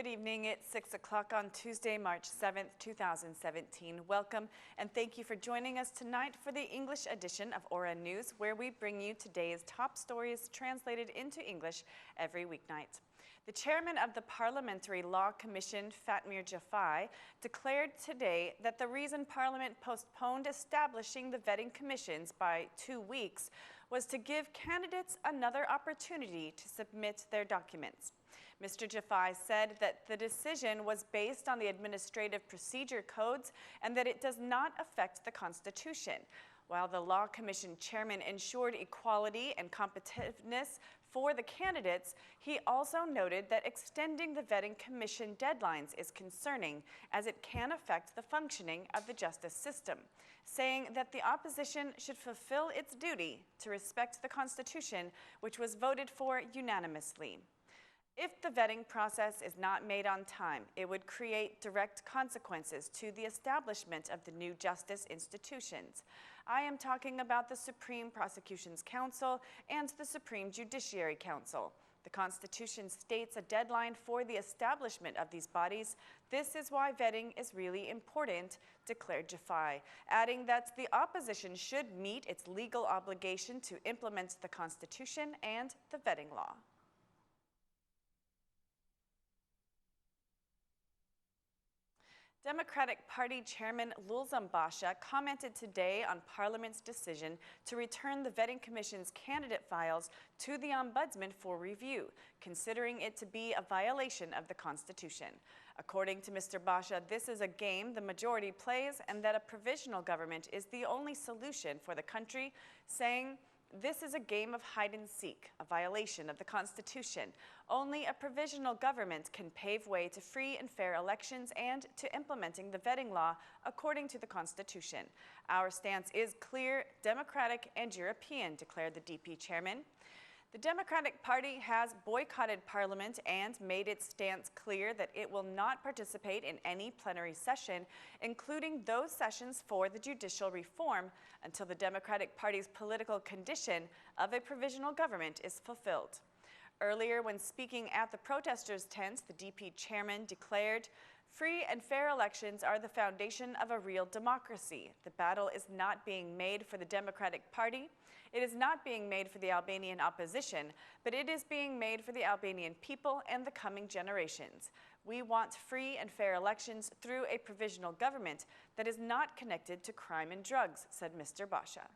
Good evening. It's 6 o'clock on Tuesday, March 7th, 2017. Welcome and thank you for joining us tonight for the English edition of Aura News, where we bring you today's top stories translated into English every weeknight. The chairman of the Parliamentary Law Commission, Fatmir Xhafaj, declared today that the reason Parliament postponed establishing the vetting commissions by 2 weeks was to give candidates another opportunity to submit their documents. Mr. Xhafaj said that the decision was based on the administrative procedure codes and that it does not affect the Constitution. While the Law Commission chairman ensured equality and competitiveness for the candidates, he also noted that extending the vetting commission deadlines is concerning, as it can affect the functioning of the justice system, saying that the opposition should fulfill its duty to respect the Constitution, which was voted for unanimously. If the vetting process is not made on time, it would create direct consequences to the establishment of the new justice institutions. I am talking about the Supreme Prosecutions Council and the Supreme Judiciary Council. The Constitution states a deadline for the establishment of these bodies. This is why vetting is really important, declared Xhafaj, adding that the opposition should meet its legal obligation to implement the Constitution and the vetting law. Democratic Party Chairman Lulzam Basha commented today on Parliament's decision to return the vetting commission's candidate files to the Ombudsman for review, considering it to be a violation of the Constitution. According to Mr. Basha, this is a game the majority plays and that a provisional government is the only solution for the country, saying, "This is a game of hide and seek, a violation of the Constitution. Only a provisional government can pave way to free and fair elections and to implementing the vetting law according to the Constitution. Our stance is clear, democratic, and European," declared the DP chairman. The Democratic Party has boycotted Parliament and made its stance clear that it will not participate in any plenary session, including those sessions for the judicial reform, until the Democratic Party's political condition of a provisional government is fulfilled. Earlier, when speaking at the protesters' tent, the DP chairman declared, "Free and fair elections are the foundation of a real democracy. The battle is not being made for the Democratic Party. It is not being made for the Albanian opposition, but it is being made for the Albanian people and the coming generations. We want free and fair elections through a provisional government that is not connected to crime and drugs," said Mr. Basha.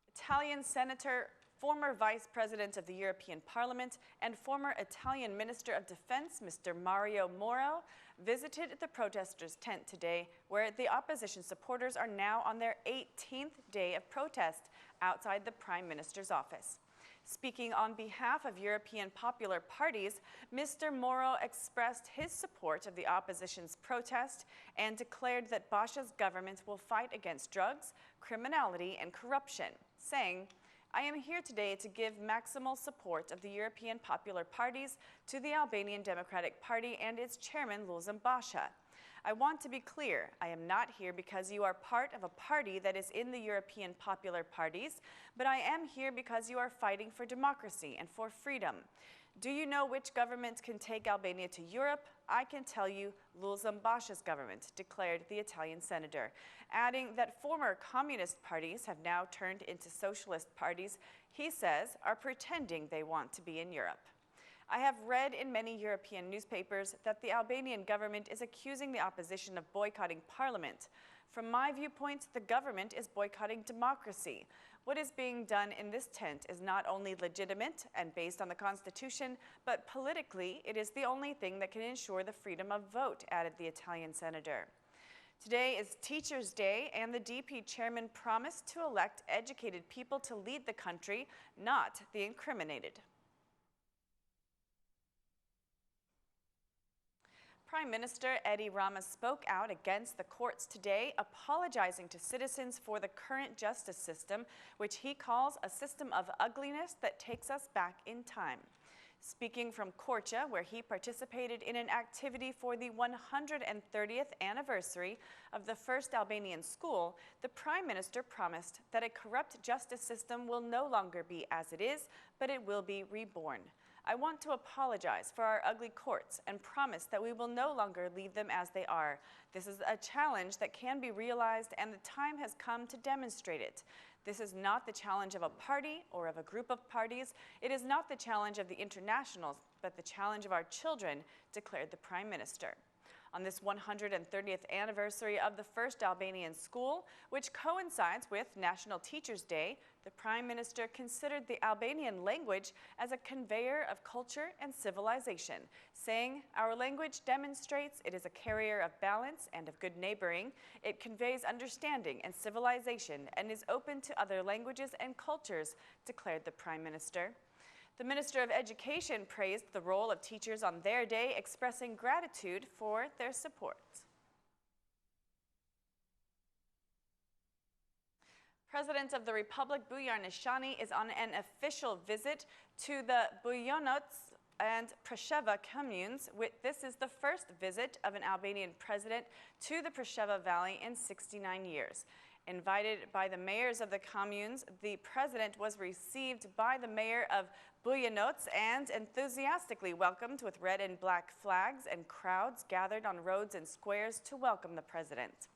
Italian Senator, former Vice President of the European Parliament, and former Italian Minister of Defense, Mr. Mauro, visited the protesters' tent today, where the opposition supporters are now on their 18th day of protest outside the Prime Minister's office. Speaking on behalf of European popular parties, Mr. Mauro expressed his support of the opposition's protest and declared that Basha's government will fight against drugs, criminality, and corruption, saying, "I am here today to give maximal support of the European popular parties to the Albanian Democratic Party and its chairman, Lulzam Basha. I want to be clear, I am not here because you are part of a party that is in the European popular parties, but I am here because you are fighting for democracy and for freedom. Do you know which government can take Albania to Europe? I can tell you, Lulzam Basha's government," declared the Italian senator, adding that former communist parties have now turned into socialist parties he says are pretending they want to be in Europe. "I have read in many European newspapers that the Albanian government is accusing the opposition of boycotting Parliament. From my viewpoint, the government is boycotting democracy. What is being done in this tent is not only legitimate and based on the Constitution, but politically it is the only thing that can ensure the freedom of vote," added the Italian senator. Today is Teachers' Day, and the DP chairman promised to elect educated people to lead the country, not the incriminated. Prime Minister Rama spoke out against the courts today, apologizing to citizens for the current justice system, which he calls a system of ugliness that takes us back in time. Speaking from Korça, where he participated in an activity for the 130th anniversary of the first Albanian school, the Prime Minister promised that a corrupt justice system will no longer be as it is, but it will be reborn. I want to apologize for our ugly courts and promise that we will no longer leave them as they are. This is a challenge that can be realized, and the time has come to demonstrate it. This is not the challenge of a party or of a group of parties. It is not the challenge of the internationals, but the challenge of our children, declared the Prime Minister. On this 130th anniversary of the first Albanian school, which coincides with National Teachers' Day, the Prime Minister considered the Albanian language as a conveyor of culture and civilization, saying, "Our language demonstrates it is a carrier of balance and of good neighboring. It conveys understanding and civilization and is open to other languages and cultures," declared the Prime Minister. The Minister of Education praised the role of teachers on their day, expressing gratitude for their support. President of the Republic, Bujanoc, is on an official visit to the Bujanoc and Presheve communes. This is the first visit of an Albanian president to the Presheve Valley in 69 years. Invited by the mayors of the communes, the president was received by the mayor of Bujanoc and enthusiastically welcomed with red and black flags, and crowds gathered on roads and squares to welcome the president.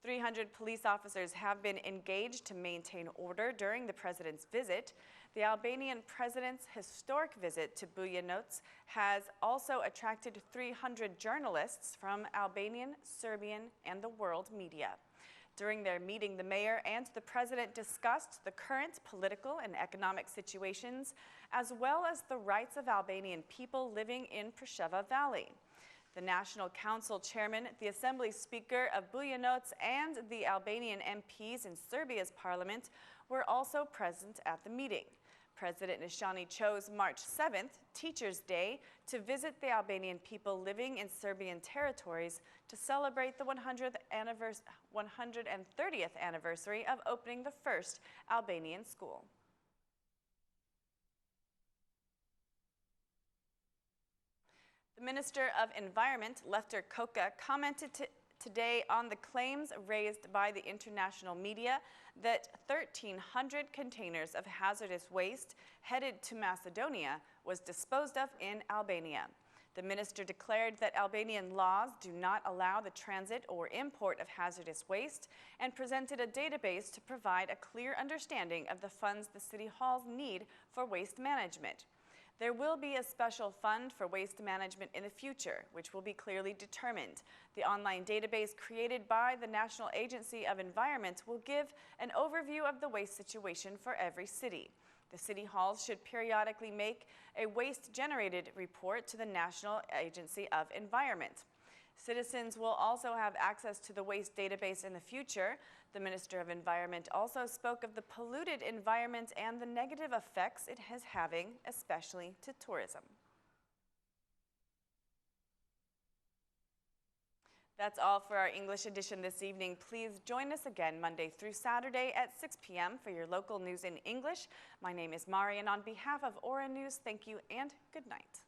300 police officers have been engaged to maintain order during the president's visit. The Albanian president's historic visit to Bujanoc has also attracted 300 journalists from Albanian, Serbian, and the world media. During their meeting, the mayor and the president discussed the current political and economic situations, as well as the rights of Albanian people living in Presheve Valley. The National Council chairman, the Assembly Speaker of Bujanoc, and the Albanian MPs in Serbia's parliament were also present at the meeting. President Nishani chose March 7th, Teachers' Day, to visit the Albanian people living in Serbian territories to celebrate the 130th anniversary of opening the first Albanian school. The Minister of Environment, Lefter Koka, commented today on the claims raised by the international media that 1,300 containers of hazardous waste headed to Macedonia was disposed of in Albania. The minister declared that Albanian laws do not allow the transit or import of hazardous waste, and presented a database to provide a clear understanding of the funds the city halls need for waste management. There will be a special fund for waste management in the future, which will be clearly determined. The online database created by the National Agency of Environment will give an overview of the waste situation for every city. The city halls should periodically make a waste-generated report to the National Agency of Environment. Citizens will also have access to the waste database in the future. The Minister of Environment also spoke of the polluted environment and the negative effects it is having, especially to tourism. That's all for our English edition this evening. Please join us again Monday through Saturday at 6 p.m. for your local news in English. My name is Mauro, and on behalf of Aura News, thank you and good night.